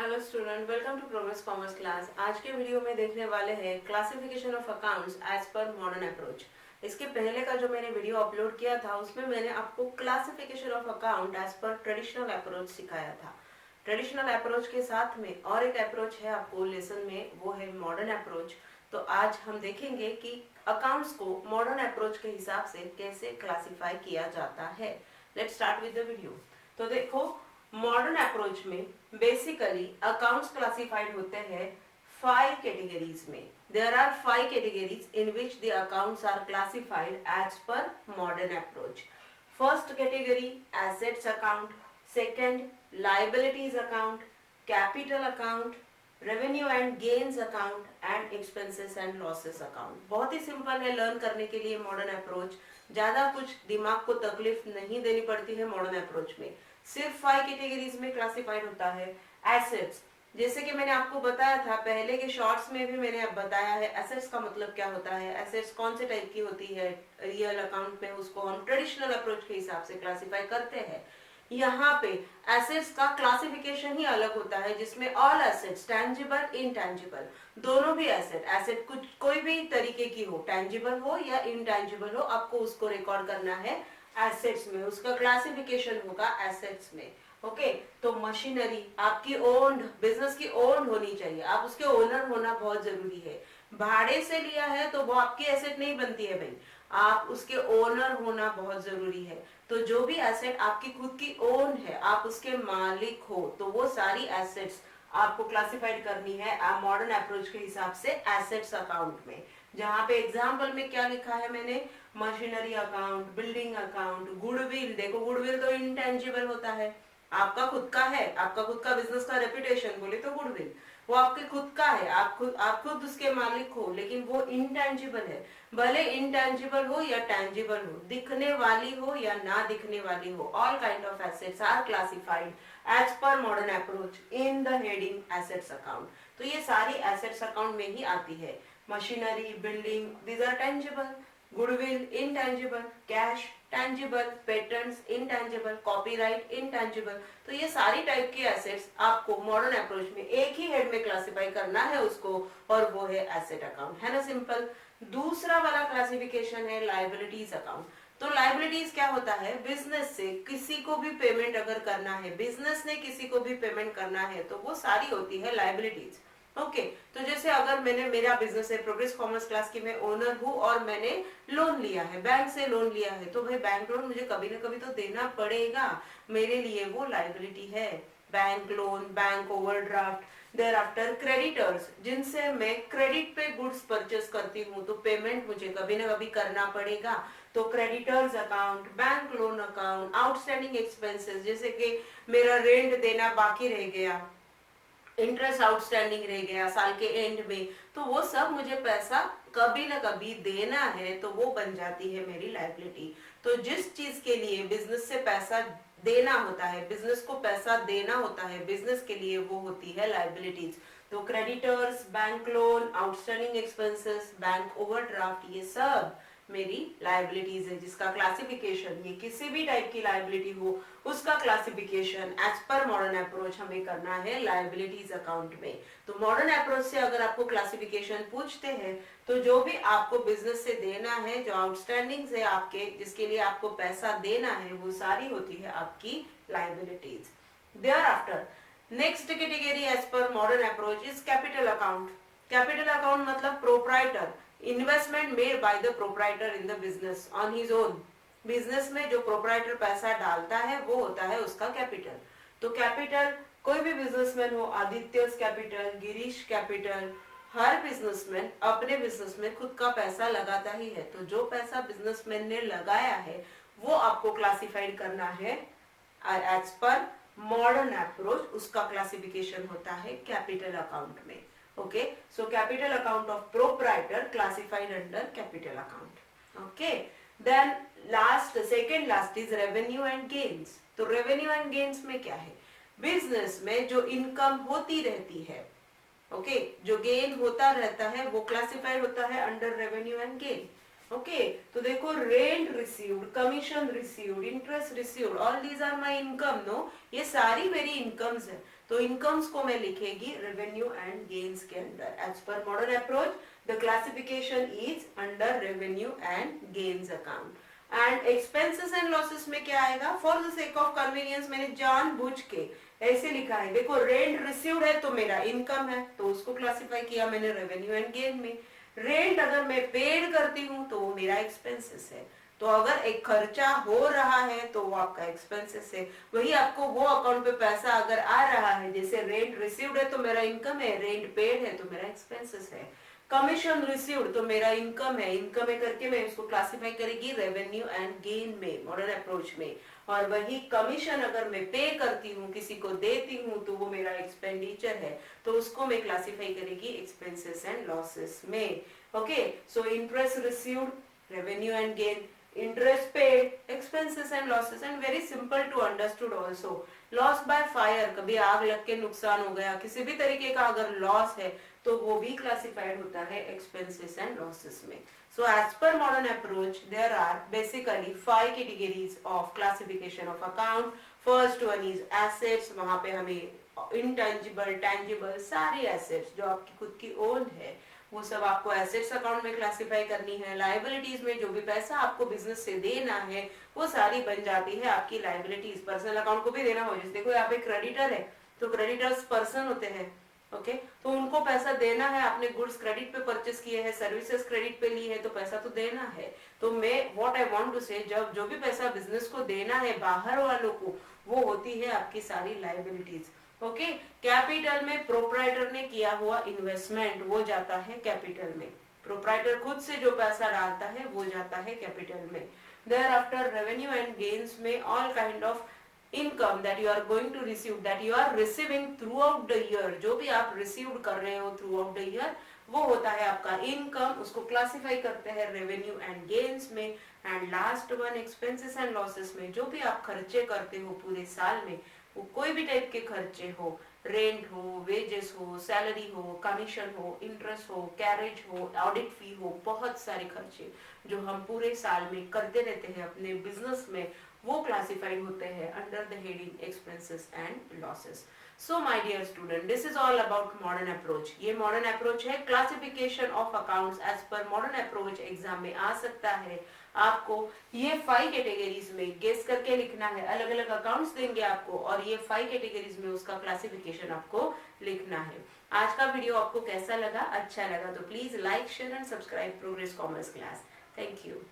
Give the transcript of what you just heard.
Hello student, welcome to progress commerce class. आज के video में देखने वाले हैं classification of accounts as per modern approach. इसके पहले का जो मैंने वीडियो अपलोड किया था उसमें मैंने आपको classification of account as per traditional approach सिखाया था। ट्रेडिशनल अप्रोच के साथ में और एक अप्रोच है आपको लेसन में, वो है मॉडर्न अप्रोच। तो आज हम देखेंगे कि अकाउंट्स को मॉडर्न अप्रोच के हिसाब से कैसे क्लासिफाई किया जाता है। Let's start with the video. तो देखो, मॉडर्न अप्रोच में बेसिकली अकाउंट्स क्लासिफाइड होते हैं 5 कैटेगरीज में। There are 5 categories in which the accounts are classified as per modern approach. First category assets account, second liabilities account, capital account, revenue and gains account and expenses and losses account. बहुत ही simple है learn करने के लिए modern approach. ज्यादा कुछ दिमाग को तकलीफ नहीं देनी पड़ती है मॉडर्न अप्रोच में। सिर्फ 5 कैटेगरीज में क्लासिफाइड होता है। एसेट्स, जैसे कि मैंने आपको बताया था पहले के शॉर्ट्स में भी मैंने अब बताया है एसेट्स का मतलब क्या होता है, एसेट्स कौन से टाइप की होती है। रियल अकाउंट में उसको हम ट्रेडिशनल अप्रोच के हिसाब से क्लासिफाई करते हैं। यहाँ पे एसेट्स का क्लासिफिकेशन ही अलग होता है, जिसमें ऑल एसेट्स टैंजिबल इनटैंजिबल दोनों भी एसेट कुछ कोई भी तरीके की हो, टैंजिबल हो या इनटैंजिबल हो, आपको उसको रिकॉर्ड करना है एसेट्स में। उसका क्लासिफिकेशन होगा एसेट्स में। ओके, तो मशीनरी आपकी ओन्ड, बिजनेस की ओन्ड होनी चाहिए, आप उसके ओनर होना बहुत जरूरी है। भाड़े से लिया है तो वो आपकी एसेट नहीं बनती है भाई, आप उसके ओनर होना बहुत जरूरी है। तो जो भी एसेट आपकी खुद की ओन है, आप उसके मालिक हो, तो वो सारी एसेट्स आपको क्लासिफाइड करनी है मॉडर्न अप्रोच के हिसाब से एसेट्स अकाउंट में। जहां पे एग्जाम्पल में क्या लिखा है मैंने, machinery account, building account, goodwill. देखो गुडविल तो इंटेंजिबल होता है, आपका खुद का है, आपका खुद का बिजनेस का रेपुटेशन बोले तो गुडविल वो आपके खुद का है, आप खुद उसके मालिक हो, लेकिन वो इंटेंजिबल है। भले इंटेंजिबल हो या टेंजिबल हो, दिखने वाली हो या ना दिखने वाली हो, all kind of assets are classified as per modern approach in the heading assets account. तो ये सारी एसेट्स अकाउंट में ही आती है। Machinery, building, these are tangible, goodwill intangible, cash tangible, patents intangible, copyright intangible. तो ये सारी टाइप की एसेट्स आपको मॉडर्न अप्रोच में एक ही हेड में क्लासिफाई करना है उसको, और वो है एसेट अकाउंट, है ना, सिंपल। दूसरा वाला क्लासिफिकेशन है लायबिलिटीज अकाउंट। तो लायबिलिटीज क्या होता है, बिजनेस से किसी को भी पेमेंट अगर करना है, बिजनेस ने किसी को भी पेमेंट करना है, तो वो सारी होती है लायबिलिटीज। ओके, तो जैसे अगर मेरा बिजनेस है, प्रोग्रेस कॉमर्स क्लास की मैं ओनर हूँ और मैंने लोन लिया है, बैंक से लोन लिया है, तो भाई बैंक लोन मुझे कभी ना कभी तो देना पड़ेगा, मेरे लिए वो लायबिलिटी है। Bank loan, bank overdraft, thereafter creditors, जिनसे मैं क्रेडिट पे गुड्स परचेस करती हूँ, तो पेमेंट मुझे कभी ना कभी करना पड़ेगा, तो creditors account, bank loan account, outstanding expenses, जैसे कि मेरा रेंट देना बाकी रह गया, इंटरेस्ट आउटस्टैंडिंग रह गया साल के एंड में, तो वो सब मुझे पैसा कभी ना कभी देना है, तो वो बन जाती है मेरी लायबिलिटी। तो जिस चीज के लिए बिजनेस से पैसा देना होता है, बिजनेस को पैसा देना होता है, बिजनेस के लिए वो होती है लायबिलिटीज। तो creditors, bank loan, outstanding expenses, bank overdraft, ये सब मेरी लायबिलिटीज है, जिसका क्लासिफिकेशन, ये किसी भी टाइप की लायबिलिटी हो, उसका classification as per modern approach हमें करना है लायबिलिटीज अकाउंट में। तो मॉडर्न अप्रोच से अगर आपको क्लासिफिकेशन पूछते हैं, तो जो भी आपको बिजनेस से देना है, जो आउटस्टैंडिंग है आपके, जिसके लिए आपको पैसा देना है, वो सारी होती है आपकी liabilities. Thereafter next category as per modern approach is capital account. Capital account मतलब proprietor, investment made by the proprietor in the business on his own. Business में जो प्रोप्राइटर पैसा डालता है वो होता है उसका कैपिटल। तो कैपिटल, कोई भी बिजनेसमैन हो, आदित्य कैपिटल, गिरीश कैपिटल, हर बिजनेसमैन अपने बिजनेस में खुद का पैसा लगाता ही है। तो जो पैसा बिजनेसमैन ने लगाया है वो आपको क्लासिफाइड करना है एज पर मॉडर्न अप्रोच, उसका क्लासिफिकेशन होता है कैपिटल अकाउंट में। Okay, so capital account of proprietor classified under capital account. Okay, then last, second last is revenue and gains. तो रेवेन्यू एंड गेन्स में क्या है, बिजनेस में जो इनकम होती रहती है, ओके, जो गेन होता रहता है, वो क्लासिफाइड होता है under revenue and gain. Okay तो देखो rent received, commission received, interest received, all these are my income no, ये सारी मेरी इनकम्स है। तो इनकम्स को मैं लिखेगी रेवेन्यू एंड गेन्स के अंदर। As per modern approach the classification is under revenue and gains account. And expenses and losses में क्या आएगा, for the sake of convenience मैंने जानबूझ के ऐसे लिखा है। देखो रेंट रिसीव्ड है तो मेरा इनकम है, तो उसको क्लासिफाई किया मैंने रेवेन्यू एंड गेन में। रेंट अगर मैं पेड करती हूँ तो वो मेरा एक्सपेंसेस है। तो अगर एक खर्चा हो रहा है तो वो आपका एक्सपेंसेस है। वही आपको वो अकाउंट पे पैसा अगर आ रहा है, जैसे रेंट रिसीव्ड है तो मेरा इनकम है, रेंट पेड है तो मेरा एक्सपेंसेस है। कमीशन रिसीव्ड तो मेरा इनकम है, इनकम है करके मैं उसको क्लासिफाई करेगी रेवेन्यू एंड गेन में, मॉडर्न अप्रोच में। और वही कमीशन अगर मैं पे करती हूँ, किसी को देती हूँ, तो वो मेरा एक्सपेंडिचर है, तो उसको मैं क्लासिफाई करेगी एक्सपेंसेस एंड लॉसेस में। Okay so interest received revenue and gain, interest paid expenses and losses, and very simple to understood also। Loss by fire, कभी आग लग के नुकसान हो गया, किसी भी तरीके का अगर लॉस है तो वो भी क्लासिफाइड होता है एक्सपेंसेस एंड लॉसेस में। So as per modern approach there are basically 5 categories of classification of account. First one is assets, वहां पे हमें इंटेंजिबल टेंजिबल सारी एसेट्स जो आपकी खुद की ओन है वो सब आपको एसेट्स अकाउंट में क्लासिफाई करनी है। लायबिलिटीज में जो भी पैसा आपको बिजनेस से देना है वो सारी बन जाती है आपकी लायबिलिटीज। पर्सनल अकाउंट को भी देना हो, जैसे देखो यहाँ पे क्रेडिटर है तो क्रेडिटर्स पर्सन होते हैं। ओके तो उनको पैसा देना है, आपने गुड्स क्रेडिट पे परचेस किए हैं, सर्विसेज क्रेडिट पे ली है, तो पैसा तो देना है। तो मैं व्हाट आई वांट टू से, जब जो भी पैसा बिजनेस को देना है बाहर वालों को, वो होती है आपकी सारी लायबिलिटीज। ओके कैपिटल में प्रोप्राइटर ने किया हुआ इन्वेस्टमेंट वो जाता है कैपिटल में, प्रोप्राइटर खुद से जो पैसा डालता है वो जाता है कैपिटल में। Thereafter revenue and gains में all kind of income that you are going to receive, that you are receiving throughout the year, जो भी आप रिसीव कर रहे हो थ्रू आउट द ईयर वो होता है आपका इनकम, उसको क्लासिफाई करते हैं रेवेन्यू एंड गेन्स में। And last one expenses and losses में, जो भी आप खर्चे करते हो पूरे साल में, वो कोई भी टाइप के खर्चे हो, रेंट हो, वेजेस हो, सैलरी हो, कमीशन हो, इंटरेस्ट हो, कैरेज हो, ऑडिट फी हो, बहुत सारे खर्चे जो हम पूरे साल में करते रहते हैं अपने बिजनेस में, वो क्लासिफाइड होते हैं under the heading expenses and losses. So my dear student, this is all about modern approach. ये मॉडर्न अप्रोच है, classification of accounts as per modern approach exam में आ सकता है। आपको ये 5 कैटेगरीज में गेस करके लिखना है, अलग अलग अकाउंट्स देंगे आपको और ये 5 कैटेगरीज में उसका क्लासिफिकेशन आपको लिखना है। आज का वीडियो आपको कैसा लगा, अच्छा लगा तो please like share and subscribe progress commerce class. Thank you.